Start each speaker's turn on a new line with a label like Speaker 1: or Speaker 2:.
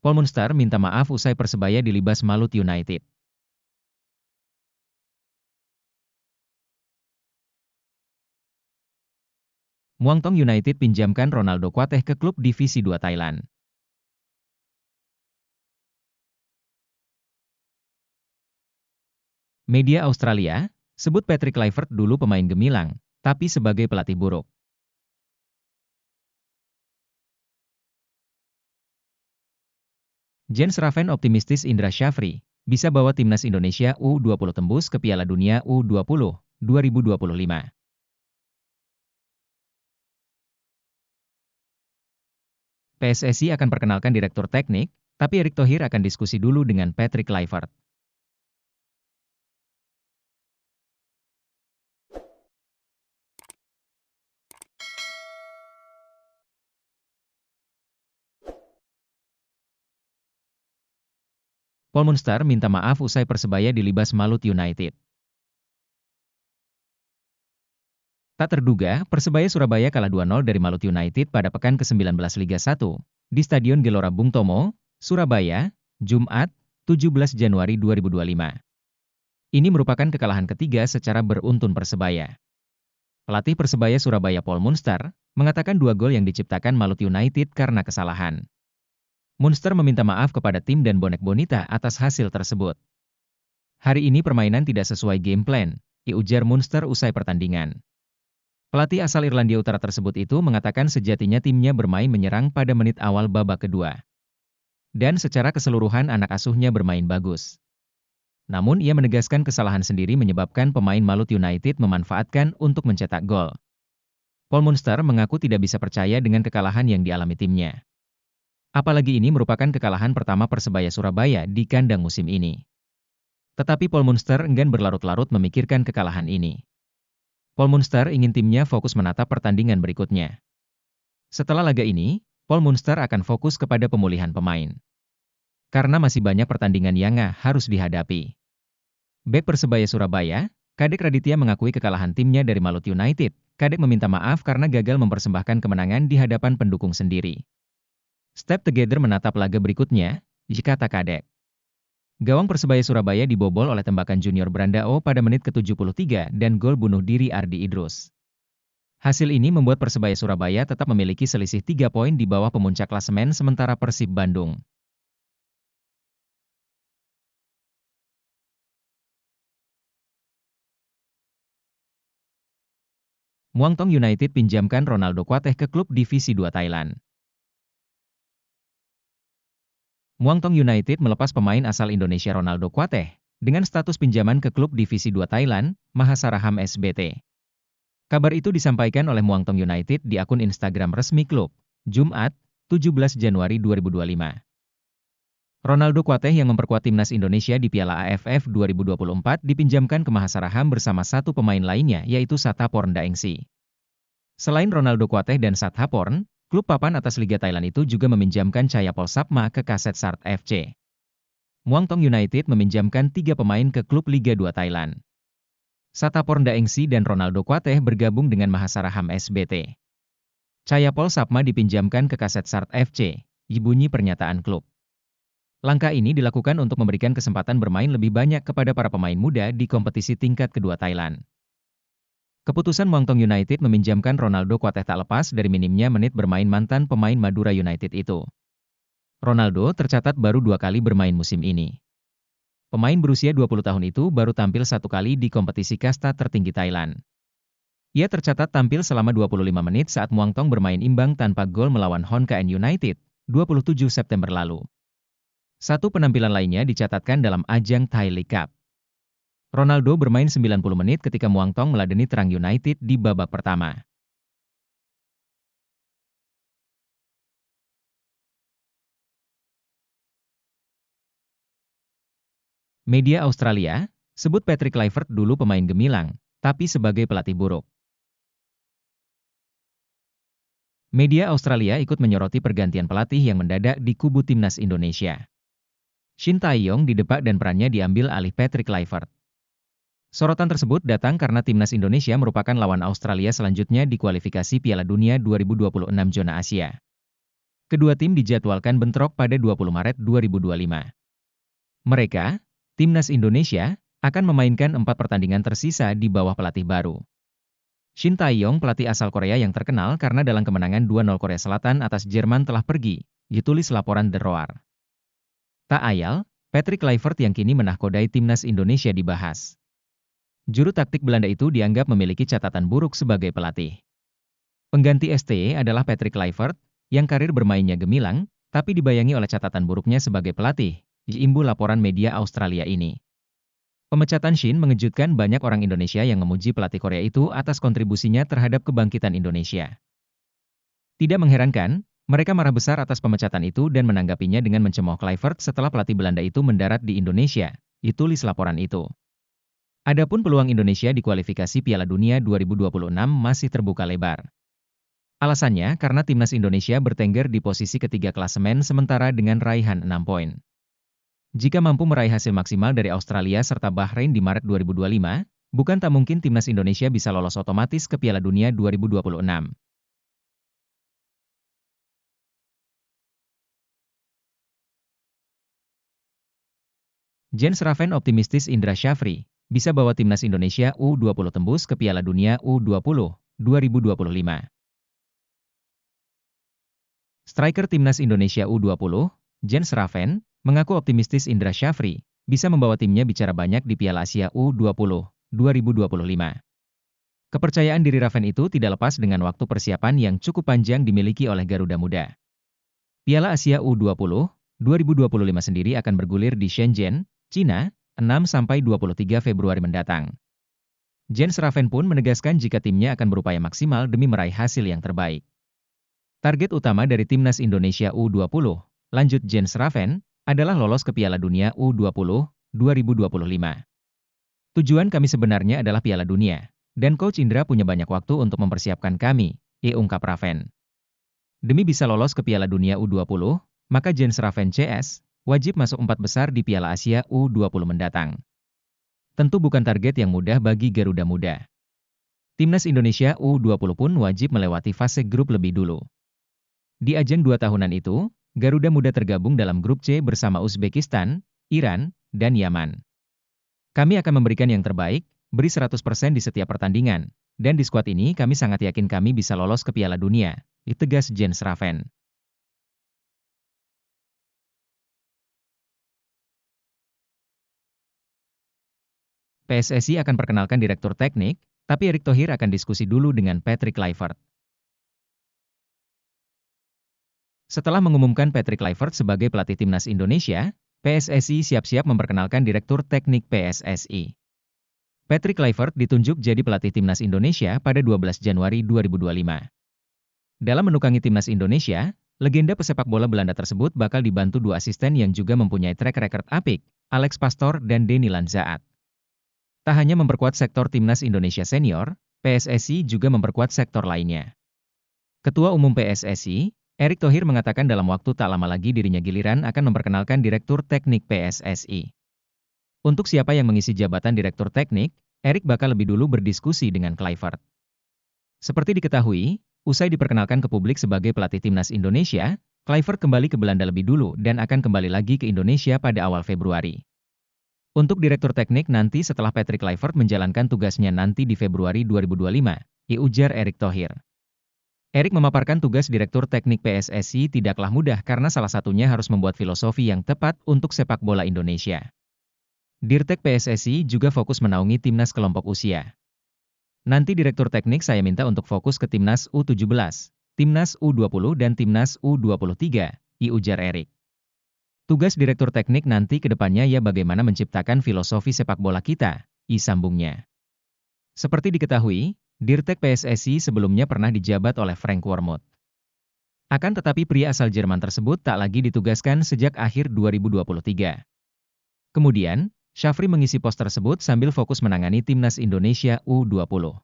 Speaker 1: Paul Munster minta maaf usai Persebaya dilibas Malut United. Muangthong United pinjamkan Ronaldo Kuateh ke klub Divisi 2 Thailand. Media Australia sebut Patrick Kluivert dulu pemain gemilang, tapi sebagai pelatih buruk. Jens Raven optimistis Indra Syafri bisa bawa timnas Indonesia U20 tembus ke Piala Dunia U20 2025. PSSI akan perkenalkan direktur teknik, tapi Erick Thohir akan diskusi dulu dengan Patrick Kluivert. Paul Munster minta maaf usai Persebaya dilibas Malut United. Tak terduga, Persebaya Surabaya kalah 2-0 dari Malut United pada pekan ke-19 Liga 1 di Stadion Gelora Bung Tomo, Surabaya, Jumat, 17 Januari 2025. Ini merupakan kekalahan ketiga secara beruntun Persebaya. Pelatih Persebaya Surabaya Paul Munster mengatakan 2 gol yang diciptakan Malut United karena kesalahan. Munster meminta maaf kepada tim dan bonek bonita atas hasil tersebut. Hari ini permainan tidak sesuai game plan, ujar Munster usai pertandingan. Pelatih asal Irlandia Utara tersebut itu mengatakan sejatinya timnya bermain menyerang pada menit awal babak kedua. Dan secara keseluruhan anak asuhnya bermain bagus. Namun ia menegaskan kesalahan sendiri menyebabkan pemain Malut United memanfaatkan untuk mencetak gol. Paul Munster mengaku tidak bisa percaya dengan kekalahan yang dialami timnya. Apalagi ini merupakan kekalahan pertama Persebaya Surabaya di kandang musim ini. Tetapi Paul Munster enggan berlarut-larut memikirkan kekalahan ini. Paul Munster ingin timnya fokus menatap pertandingan berikutnya. Setelah laga ini, Paul Munster akan fokus kepada pemulihan pemain. Karena masih banyak pertandingan yang harus dihadapi. Bek Persebaya Surabaya, Kadek Raditya mengakui kekalahan timnya dari Malut United. Kadek meminta maaf karena gagal mempersembahkan kemenangan di hadapan pendukung sendiri. Step together menatap laga berikutnya, kata Kadek. Gawang Persebaya Surabaya dibobol oleh tembakan Junior Brandao pada menit ke-73 dan gol bunuh diri Ardi Idrus. Hasil ini membuat Persebaya Surabaya tetap memiliki selisih 3 poin di bawah pemuncak klasemen sementara Persib Bandung. Muangthong United pinjamkan Ronaldo Kuateh ke klub Divisi 2 Thailand. Muangthong United melepas pemain asal Indonesia Ronaldo Kuateh dengan status pinjaman ke klub Divisi 2 Thailand, Mahasaraham SBT. Kabar itu disampaikan oleh Muangthong United di akun Instagram resmi klub, Jumat, 17 Januari 2025. Ronaldo Kuateh yang memperkuat timnas Indonesia di Piala AFF 2024 dipinjamkan ke Mahasaraham bersama satu pemain lainnya yaitu Satthaporn Daengsi. Selain Ronaldo Kuateh dan Satthaporn, klub papan atas Liga Thailand itu juga meminjamkan Chayapol Sapma ke Kasetsart FC. Muangthong United meminjamkan 3 pemain ke klub Liga 2 Thailand. Satthaporn Daengsi dan Ronaldo Kuateh bergabung dengan Mahasaraham SBT. Chayapol Sapma dipinjamkan ke Kasetsart FC, bunyi pernyataan klub. Langkah ini dilakukan untuk memberikan kesempatan bermain lebih banyak kepada para pemain muda di kompetisi tingkat kedua Thailand. Keputusan Muangthong United meminjamkan Ronaldo Kuateh tak lepas dari minimnya menit bermain mantan pemain Madura United itu. Ronaldo tercatat baru 2 kali bermain musim ini. Pemain berusia 20 tahun itu baru tampil 1 kali di kompetisi kasta tertinggi Thailand. Ia tercatat tampil selama 25 menit saat Muangthong bermain imbang tanpa gol melawan Honkaen United, 27 September lalu. Satu penampilan lainnya dicatatkan dalam ajang Thai League Cup. Ronaldo bermain 90 menit ketika Muangthong meladeni Terang United di babak pertama. Media Australia sebut Patrick Kluivert dulu pemain gemilang, tapi sebagai pelatih buruk. Media Australia ikut menyoroti pergantian pelatih yang mendadak di kubu timnas Indonesia. Shin Tae-yong didepak dan perannya diambil alih Patrick Kluivert. Sorotan tersebut datang karena timnas Indonesia merupakan lawan Australia selanjutnya di kualifikasi Piala Dunia 2026 zona Asia. Kedua tim dijadwalkan bentrok pada 20 Maret 2025. Mereka, Timnas Indonesia, akan memainkan 4 pertandingan tersisa di bawah pelatih baru. Shin Tae-yong, pelatih asal Korea yang terkenal karena dalam kemenangan 2-0 Korea Selatan atas Jerman telah pergi, ditulis laporan The Roar. Tak ayal, Patrick Kluivert yang kini menahkodai Timnas Indonesia dibahas. Juru taktik Belanda itu dianggap memiliki catatan buruk sebagai pelatih. Pengganti STY adalah Patrick Kluivert, yang karir bermainnya gemilang, tapi dibayangi oleh catatan buruknya sebagai pelatih, diimbul laporan media Australia ini. Pemecatan Shin mengejutkan banyak orang Indonesia yang memuji pelatih Korea itu atas kontribusinya terhadap kebangkitan Indonesia. Tidak mengherankan, mereka marah besar atas pemecatan itu dan menanggapinya dengan mencemooh Kluivert setelah pelatih Belanda itu mendarat di Indonesia, ditulis laporan itu. Adapun peluang Indonesia di kualifikasi Piala Dunia 2026 masih terbuka lebar. Alasannya karena Timnas Indonesia bertengger di posisi ketiga klasemen sementara dengan raihan 6 poin. Jika mampu meraih hasil maksimal dari Australia serta Bahrain di Maret 2025, bukan tak mungkin Timnas Indonesia bisa lolos otomatis ke Piala Dunia 2026. Jens Raven optimistis Indra Syafri bisa bawa Timnas Indonesia U20 tembus ke Piala Dunia U20 2025. Striker Timnas Indonesia U20, Jens Raven, mengaku optimistis Indra Syafri bisa membawa timnya bicara banyak di Piala Asia U20 2025. Kepercayaan diri Raven itu tidak lepas dengan waktu persiapan yang cukup panjang dimiliki oleh Garuda Muda. Piala Asia U20 2025 sendiri akan bergulir di Shenzhen, China, 6-23 Februari mendatang. Jens Raven pun menegaskan jika timnya akan berupaya maksimal demi meraih hasil yang terbaik. Target utama dari Timnas Indonesia U20, lanjut Jens Raven, adalah lolos ke Piala Dunia U20 2025. Tujuan kami sebenarnya adalah Piala Dunia, dan Coach Indra punya banyak waktu untuk mempersiapkan kami, ungkap Raven. Demi bisa lolos ke Piala Dunia U20, maka Jens Raven CS wajib masuk 4 besar di Piala Asia U20 mendatang. Tentu bukan target yang mudah bagi Garuda Muda. Timnas Indonesia U20 pun wajib melewati fase grup lebih dulu. Di ajang 2 tahunan itu, Garuda Muda tergabung dalam grup C bersama Uzbekistan, Iran, dan Yaman. Kami akan memberikan yang terbaik, beri 100% di setiap pertandingan, dan di skuad ini kami sangat yakin kami bisa lolos ke Piala Dunia, tegas Jens Raven. PSSI akan perkenalkan direktur teknik, tapi Erick Thohir akan diskusi dulu dengan Patrick Kluivert. Setelah mengumumkan Patrick Kluivert sebagai pelatih Timnas Indonesia, PSSI siap-siap memperkenalkan Direktur Teknik PSSI. Patrick Kluivert ditunjuk jadi pelatih Timnas Indonesia pada 12 Januari 2025. Dalam menukangi Timnas Indonesia, legenda pesepak bola Belanda tersebut bakal dibantu 2 asisten yang juga mempunyai track record apik, Alex Pastoor dan Denny Lanzaat. Tak hanya memperkuat sektor Timnas Indonesia senior, PSSI juga memperkuat sektor lainnya. Ketua Umum PSSI, Erick Thohir mengatakan dalam waktu tak lama lagi dirinya giliran akan memperkenalkan Direktur Teknik PSSI. Untuk siapa yang mengisi jabatan Direktur Teknik, Erick bakal lebih dulu berdiskusi dengan Kluivert. Seperti diketahui, usai diperkenalkan ke publik sebagai pelatih Timnas Indonesia, Kluivert kembali ke Belanda lebih dulu dan akan kembali lagi ke Indonesia pada awal Februari. Untuk Direktur Teknik nanti setelah Patrick Kluivert menjalankan tugasnya nanti di Februari 2025, ujar Erick Thohir. Erick memaparkan tugas Direktur Teknik PSSI tidaklah mudah karena salah satunya harus membuat filosofi yang tepat untuk sepak bola Indonesia. Dirtek PSSI juga fokus menaungi timnas kelompok usia. Nanti Direktur Teknik saya minta untuk fokus ke timnas U17, timnas U20 dan timnas U23, ujar Erick. Tugas Direktur Teknik nanti ke depannya ya bagaimana menciptakan filosofi sepak bola kita, sambungnya. Seperti diketahui, Dirtek PSSI sebelumnya pernah dijabat oleh Frank Wormuth. Akan tetapi pria asal Jerman tersebut tak lagi ditugaskan sejak akhir 2023. Kemudian, Syafri mengisi pos tersebut sambil fokus menangani Timnas Indonesia U20.